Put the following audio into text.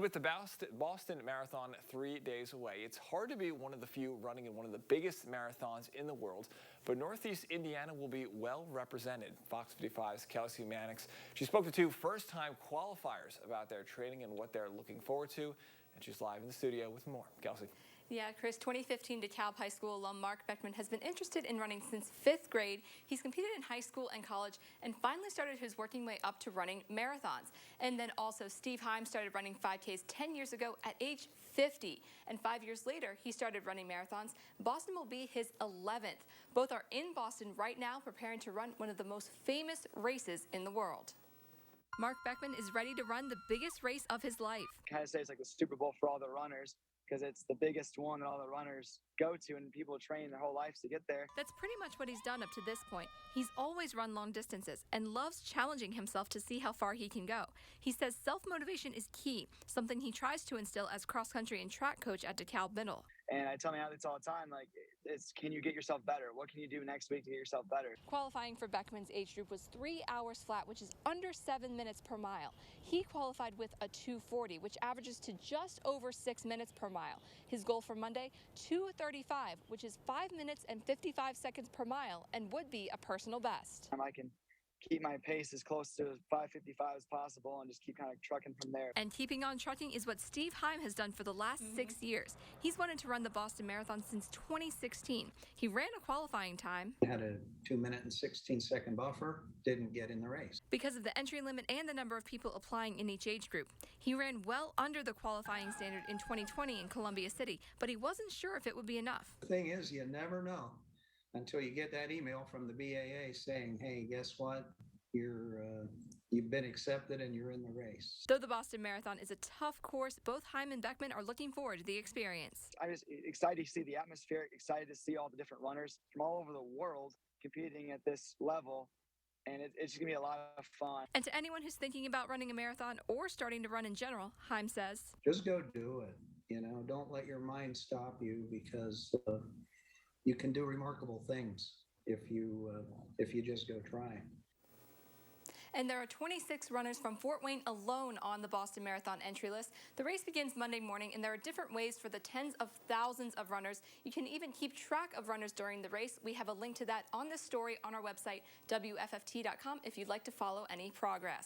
With the Boston Marathon 3 days away, it's hard to be one of the few running in one of the biggest marathons in the world, but Northeast Indiana will be well represented. Fox 55's Kelsey Mannix, she spoke to two first-time qualifiers about their training and what they're looking forward to, and she's live in the studio with more. Kelsey. Yeah, Chris, 2015 DeKalb High School alum Mark Beckman has been interested in running since 5th grade. He's competed in high school and college and finally started his working way up to running marathons. And then also Steve Heim started running 5Ks 10 years ago at age 50. And 5 years later, he started running marathons. Boston will be his 11th. Both are in Boston right now preparing to run one of the most famous races in the world. Mark Beckman is ready to run the biggest race of his life. Kind of say it's like the Super Bowl for all the runners, because it's the biggest one that all the runners go to and people train their whole lives to get there. That's pretty much what he's done up to this point. He's always run long distances and loves challenging himself to see how far he can go. He says self-motivation is key, something he tries to instill as cross-country and track coach at DeKalb Middle. And I tell my athletes all the time, like, can you get yourself better? What can you do next week to get yourself better? Qualifying for Beckman's age group was 3 hours flat, which is under 7 minutes per mile. He qualified with a 2:40, which averages to just over 6 minutes per mile. His goal for Monday, 2:35, which is 5 minutes and 55 seconds per mile and would be a personal best. I can keep my pace as close to 5:55 as possible and just keep kind of trucking from there. And keeping on trucking is what Steve Heim has done for the last 6 years. He's wanted to run the Boston Marathon since 2016. He ran a qualifying time. Had a 2-minute and 16-second buffer, didn't get in the race. Because of the entry limit and the number of people applying in each age group. He ran well under the qualifying standard in 2020 in Columbia City, but he wasn't sure if it would be enough. The thing is, you never know until you get that email from the BAA saying, hey, guess what? You've been accepted and you're in the race. Though the Boston Marathon is a tough course, both Heim and Beckman are looking forward to the experience. I'm just excited to see the atmosphere, excited to see all the different runners from all over the world competing at this level. And it's going to be a lot of fun. And to anyone who's thinking about running a marathon or starting to run in general, Heim says, just go do it. Don't let your mind stop you, because you can do remarkable things if you just go try. And there are 26 runners from Fort Wayne alone on the Boston Marathon entry list. The race begins Monday morning, and there are different ways for the tens of thousands of runners. You can even keep track of runners during the race. We have a link to that on this story on our website, WFFT.com, if you'd like to follow any progress.